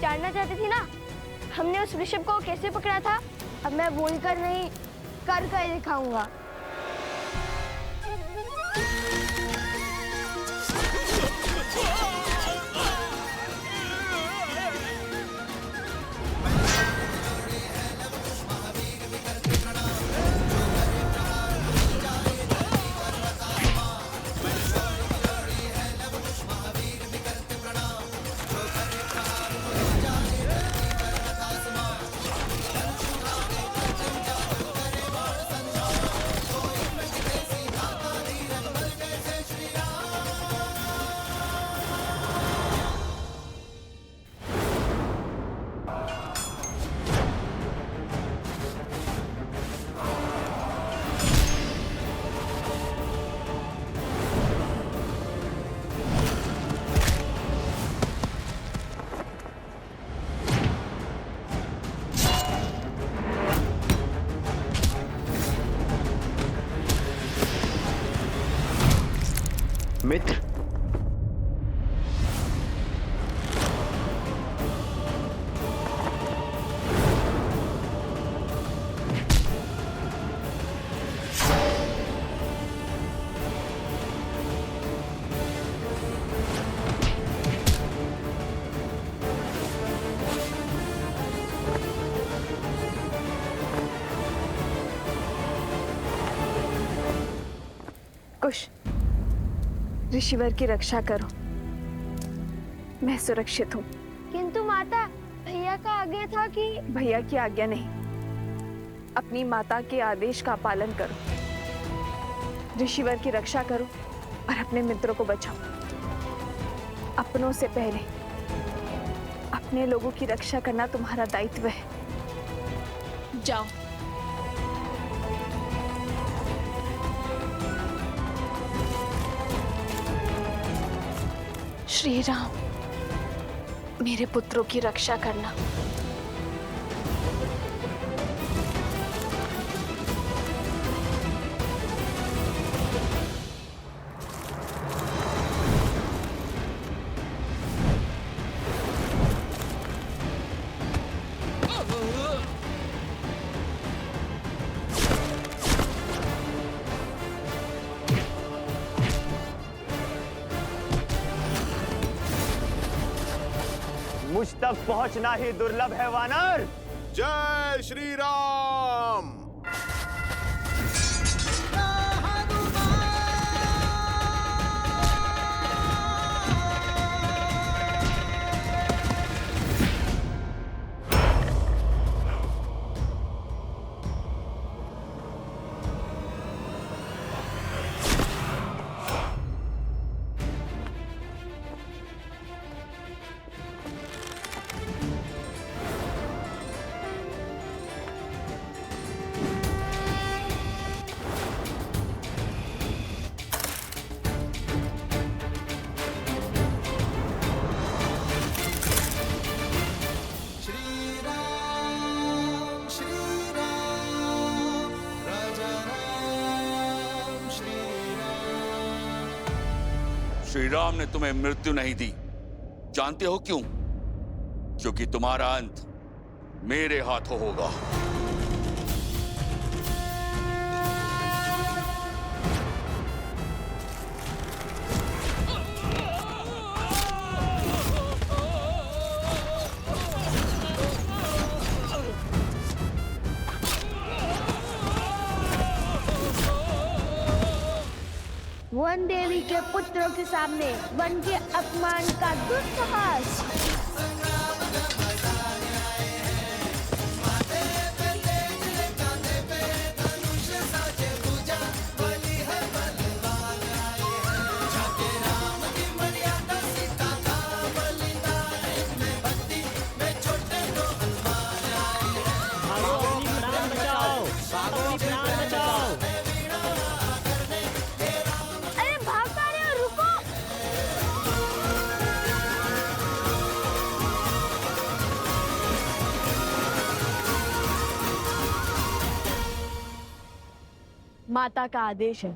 जानना चाहती थी ना, हमने उस ऋषभ को कैसे पकड़ा था, अब मैं बोलकर नहीं कर कर दिखाऊंगा। मित्र, कुश, ऋषिवर की रक्षा करो, मैं सुरक्षित हूँ। किंतु माता, भैया का आज्ञा था कि। भैया की आज्ञा नहीं, अपनी माता के आदेश का पालन करो, ऋषिवर की रक्षा करो और अपने मित्रों को बचाओ। अपनों से पहले अपने लोगों की रक्षा करना तुम्हारा दायित्व है। जाओ। श्री राम, मेरे पुत्रों की रक्षा करना। मुझ तक पहुंचना ही दुर्लभ है वानर। जय श्री राम। श्री राम ने तुम्हें मृत्यु नहीं दी। जानते हो क्यों? क्योंकि तुम्हारा अंत मेरे हाथों होगा। वन देवी के पुत्रों के सामने वन के अपमान का दुस्साहस। अरे भाग पा रहे हो, रुको। माता का आदेश है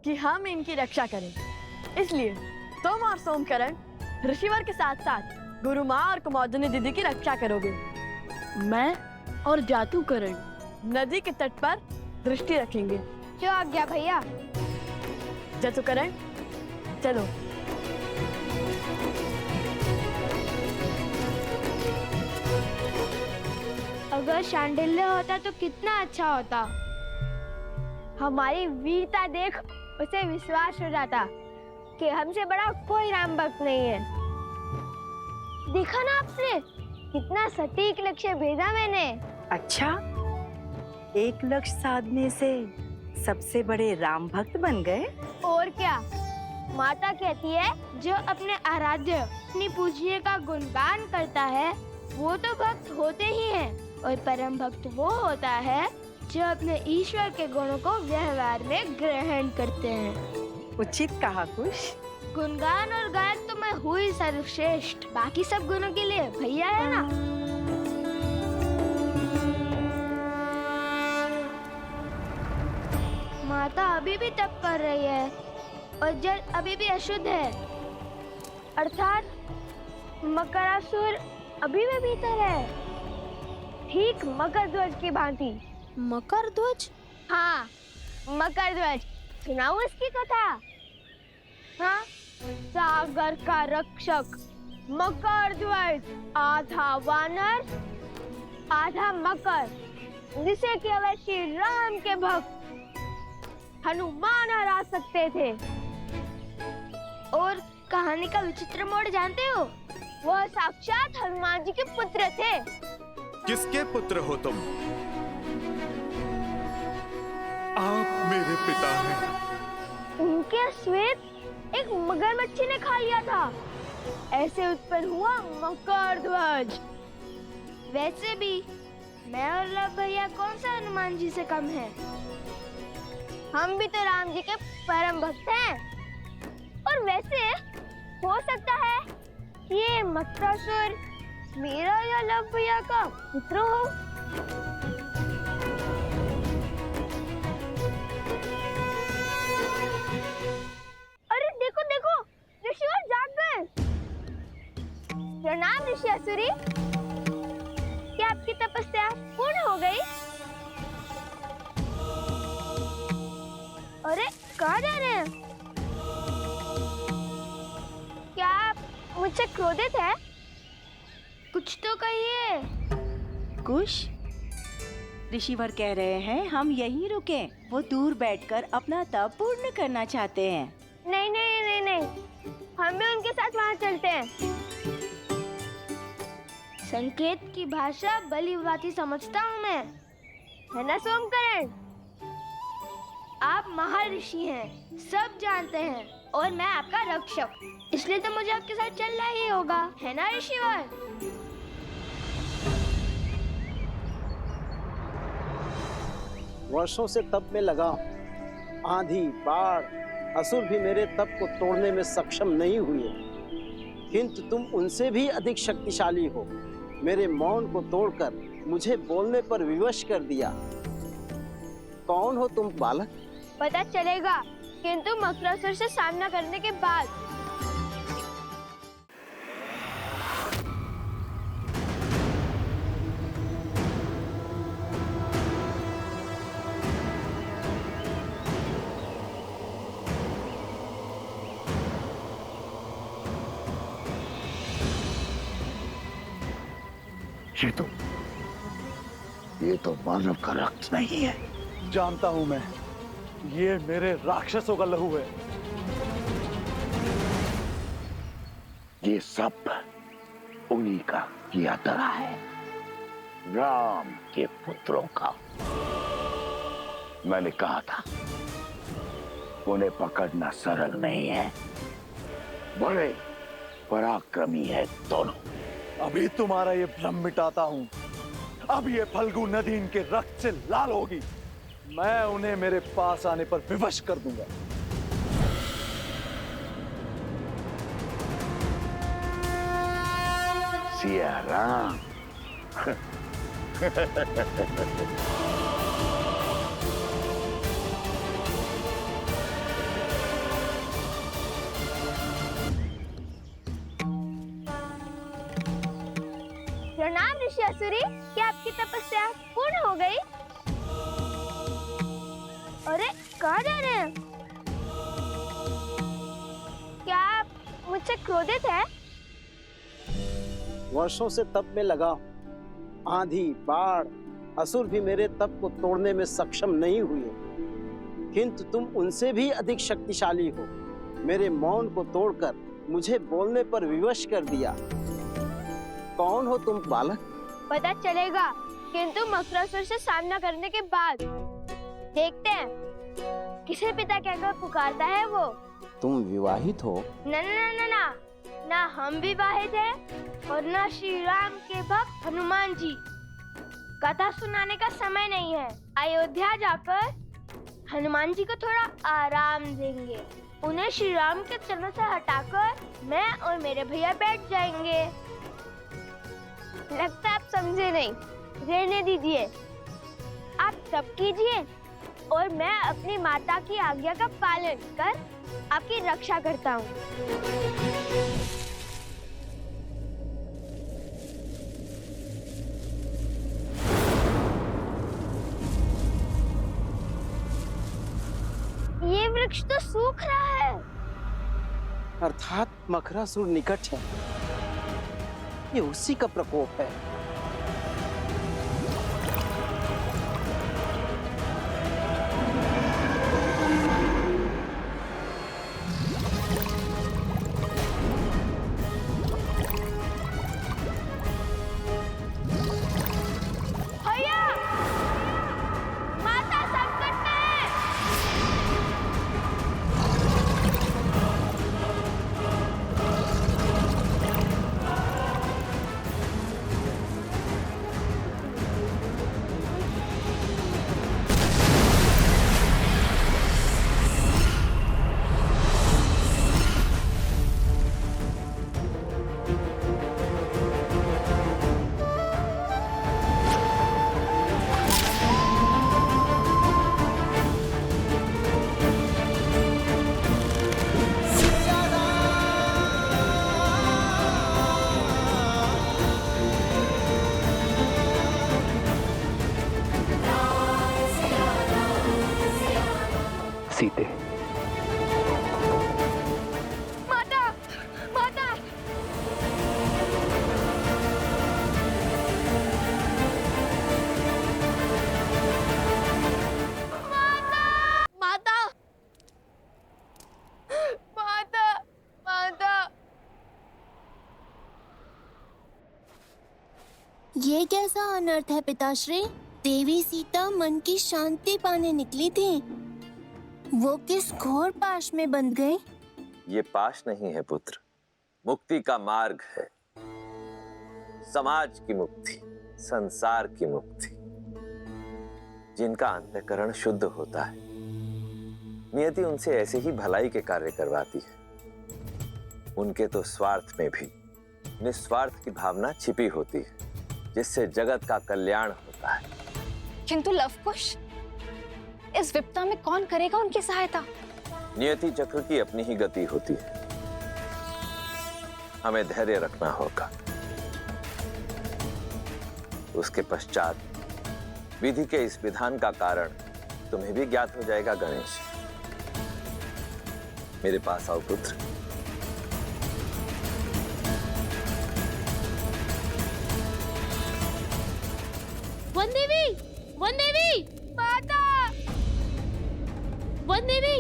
कि हम इनकी रक्षा करें, इसलिए तुम और सोमकरण ऋषिवर के साथ साथ गुरु माँ और कुमारनी दीदी की रक्षा करोगे। मैं और जातूकरण नदी के तट पर दृष्टि रखेंगे। जो आज्ञा भैया। जातूकरण चलो। अगर शांडिल्य होता तो कितना अच्छा होता। हमारी वीरता देख उसे विश्वास हो जाता कि हमसे बड़ा कोई राम भक्त नहीं है। देखा ना आपने कितना सटीक लक्ष्य भेजा मैंने। अच्छा, एक लक्ष्य साधने से सबसे बड़े राम भक्त बन गए। और क्या, माता कहती है जो अपने आराध्य अपनी पूज्य का गुणगान करता है वो तो भक्त होते ही हैं, और परम भक्त वो होता है जो अपने ईश्वर के गुणों को व्यवहार में ग्रहण करते हैं। उचित कहा कुश। गुणगान और गायक तो मैं हुई सर्वश्रेष्ठ, बाकी सब गुणों के लिए भैया है ना। माता अभी भी तप कर रही है और जल अभी भी अशुद्ध है, अर्थात मकरासुर अभी भी भीतर है, ठीक मकर ध्वज की भांति। मकर ध्वज? हाँ, मकर ध्वज। सुनाऊं इसकी कथा? हाँ, सागर का रक्षक मकर ध्वज, आधा वानर आधा मकर, जिसे केवल श्री राम के भक्त हनुमान हरा सकते थे। और कहानी का विचित्र मोड़ जानते हो? वह साक्षात हनुमान जी के पुत्र थे। किसके पुत्र हो तुम? आप मेरे पिता हैं। उनके श्वेत एक मगरमच्छी ने खा लिया था, ऐसे उत्पन्न हुआ मकर ध्वज। वैसे भी मैं और लव भैया कौन सा हनुमान जी से कम है? हम भी तो राम जी के परम भक्त हैं। और वैसे हो सकता है कि ये मकरासुर मेरा या लव भैया का पुत्र हो। अरे देखो देखो, ऋषिवर जाग गए। प्रणाम ऋषि असुरी, क्या आपकी तपस्या पूर्ण हो गई? अरे कहाँ जा रहे हैं? क्या आप मुझसे क्रोधित है? कुछ तो कहिए। कुश, ऋषिवर कह रहे हैं हम यहीं रुकें। वो दूर बैठकर अपना तप पूर्ण करना चाहते हैं। नहीं नहीं नहीं नहीं, हम भी उनके साथ वहाँ चलते हैं। संकेत की भाषा भली भांति समझता हूँ मैं, है ना सोमकरण? आप महर्षि हैं, सब जानते हैं, और मैं आपका रक्षक, इसलिए तो मुझे आपके साथ चलना ही होगा, है ना ऋषिवर? वर्षों से तप में लगा हूं। आंधी, बाढ़, असुर भी मेरे तप को तोड़ने में सक्षम नहीं हुए, किंतु तुम उनसे भी अधिक शक्तिशाली हो। मेरे मौन को तोड़कर मुझे बोलने पर विवश कर दिया। कौन हो तुम बालक? पता चलेगा, किंतु मकरासुर से सामना करने के बाद। ये तो मानव का रक्त नहीं है। जानता हूं मैं, ये मेरे राक्षसों का लहू है। ये सब उन्हीं का किया धरा है, राम के पुत्रों का। मैंने कहा था उन्हें पकड़ना सरल नहीं है, बड़े पराक्रमी है दोनों। अभी तुम्हारा ये भ्रम मिटाता हूं। अब ये फल्गु नदी इनके रक्त से लाल होगी। मैं उन्हें मेरे पास आने पर विवश कर दूंगा। सिया राम। प्रणाम ऋषि असुरी, क्या आपकी तपस्या पूर्ण हो गई? अरे कहाँ जा रहे हैं? क्या आप मुझसे क्रोधित है? वर्षों से तप में लगा हूं। आंधी, बाढ़, असुर भी मेरे तप को तोड़ने में सक्षम नहीं हुए, किंतु तुम उनसे भी अधिक शक्तिशाली हो। मेरे मौन को तोड़कर मुझे बोलने पर विवश कर दिया। कौन हो तुम बालक? पता चलेगा, किंतु मकरासुर से सामना करने के बाद देखते हैं किसे पिता कहकर पुकारता है वो। तुम विवाहित हो? ना ना ना ना, ना हम विवाहित हैं और ना श्री राम के भक्त हनुमान जी। कथा सुनाने का समय नहीं है। अयोध्या जाकर हनुमान जी को थोड़ा आराम देंगे। उन्हें श्री राम के चरणों से हटाकर मैं और मेरे भैया बैठ जाएंगे। लगता है आप समझे नहीं, रहने दीजिए। आप तप कीजिए और मैं अपनी माता की आज्ञा का पालन कर आपकी रक्षा करता हूँ। ये वृक्ष तो सूख रहा है। अर्थात मकरासुर निकट है। ये उसी का प्रकोप है। भैया, माता संकट में है। सीते, माता, माता। माता, माता, माता। ये कैसा अनर्थ है पिताश्री? देवी सीता मन की शांति पाने निकली थी, वो किस घोर पाश में बंध गए? ये पाश नहीं है पुत्र, मुक्ति का मार्ग है। समाज की मुक्ति, संसार की मुक्ति। जिनका अंतःकरण शुद्ध होता है, नियति उनसे ऐसे ही भलाई के कार्य करवाती है। उनके तो स्वार्थ में भी निस्वार्थ की भावना छिपी होती है, जिससे जगत का कल्याण होता है। किंतु लवकुश, इस विपदा में कौन करेगा उनकी सहायता? नियति चक्र की अपनी ही गति होती है। हमें धैर्य रखना होगा। उसके पश्चात विधि के इस विधान का कारण तुम्हें भी ज्ञात हो जाएगा। गणेश, मेरे पास आओ पुत्र। वन देवी, वन देवी, माता, वन देवी।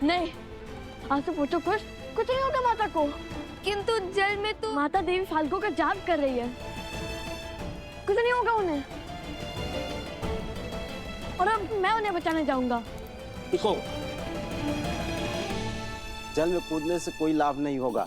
नहीं, आज तो पूछो कुछ नहीं होगा माता को। किंतु जल में तो माता देवी फाल्गु का जाप कर रही है, कुछ नहीं होगा उन्हें। और अब मैं उन्हें बचाने जाऊंगा। देखो, जल में कूदने से कोई लाभ नहीं होगा।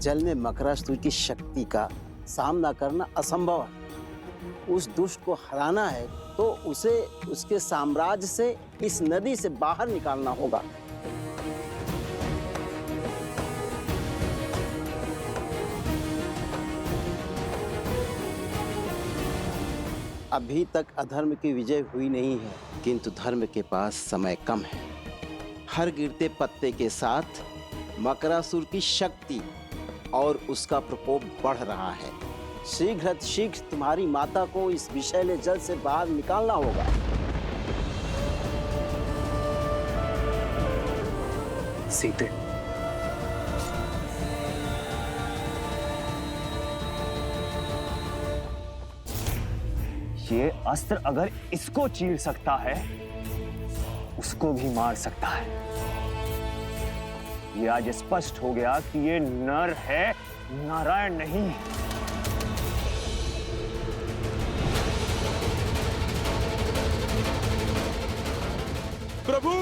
जल में मकरासुर की शक्ति का सामना करना असंभव है। उस दुष्ट को हराना है तो उसे उसके साम्राज्य से, इस नदी से बाहर निकालना होगा। अभी तक अधर्म की विजय हुई नहीं है, किंतु धर्म के पास समय कम है। हर गिरते पत्ते के साथ मकरासुर की शक्ति और उसका प्रकोप बढ़ रहा है। शीघ्र तुम्हारी माता को इस विषैले जल से बाहर निकालना होगा। सीते, ये अस्त्र अगर इसको चीर सकता है, उसको भी मार सकता है। ये आज स्पष्ट हो गया कि ये नर है, नारायण नहीं। प्रभु,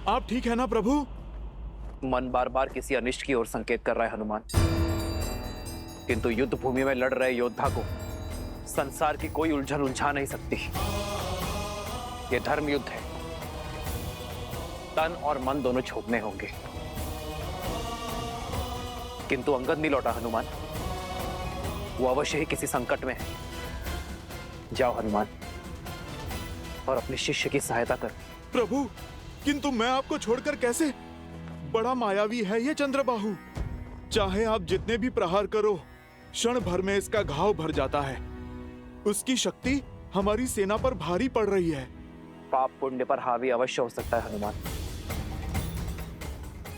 आप ठीक है ना प्रभु? मन बार बार किसी अनिष्ट की ओर संकेत कर रहा है हनुमान, किंतु युद्ध भूमि में लड़ रहे योद्धा को संसार की कोई उलझन उलझा नहीं सकती। यह धर्म युद्ध है, तन और मन दोनों छोड़ने होंगे। किंतु अंगद नहीं लौटा हनुमान, वो अवश्य ही किसी संकट में है। जाओ हनुमान और अपने शिष्य की सहायता कर। प्रभु, किंतु मैं आपको छोड़कर कैसे? बड़ा मायावी है ये चंद्रबाहु। चाहे आप जितने भी प्रहार करो, क्षण भर में इसका घाव भर जाता है। उसकी शक्ति हमारी सेना पर भारी पड़ रही है। पाप पुण्य पर हावी अवश्य हो सकता है हनुमान,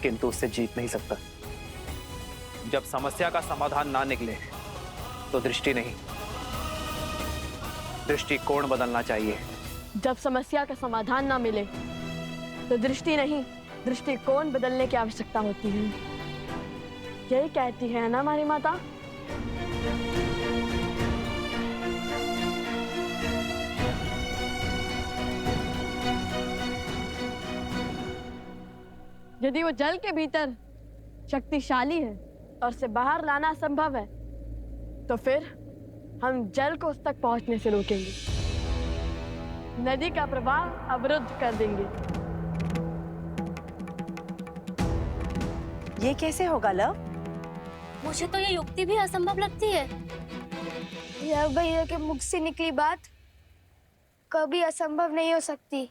किंतु उससे जीत नहीं सकता। जब समस्या का समाधान ना निकले तो दृष्टि नहीं, दृष्टिकोण बदलना चाहिए। जब समस्या का समाधान ना मिले तो दृष्टि नहीं, दृष्टिकोण बदलने की आवश्यकता होती है। यही कहती है ना हमारी माता। यदि वो जल के भीतर शक्तिशाली है और उसे बाहर लाना असंभव है, तो फिर हम जल को उस तक पहुंचने से रोकेंगे, नदी का प्रवाह अवरुद्ध कर देंगे। ये कैसे होगा लव? मुझे तो ये युक्ति भी असंभव लगती है। यह भैया के मुख से निकली बात कभी असंभव नहीं हो सकती।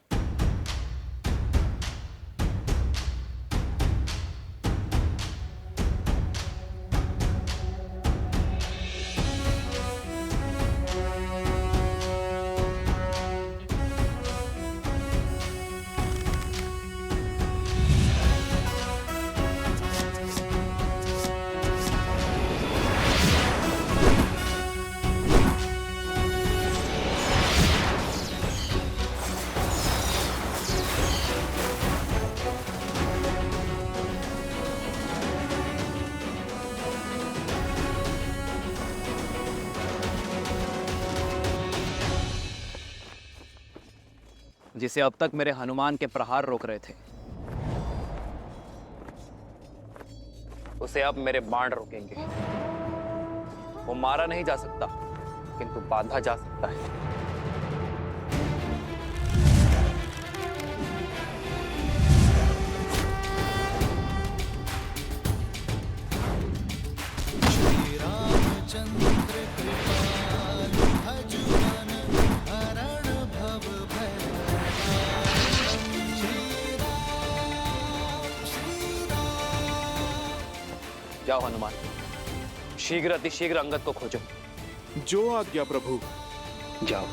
जिसे अब तक मेरे हनुमान के प्रहार रोक रहे थे, उसे अब मेरे बाण रोकेंगे। वो मारा नहीं जा सकता, किंतु बांधा जा सकता है। जाओ हनुमान, शीघ्र अतिशीघ्र अंगद को खोजो। जो आज्ञा प्रभु। जाओ।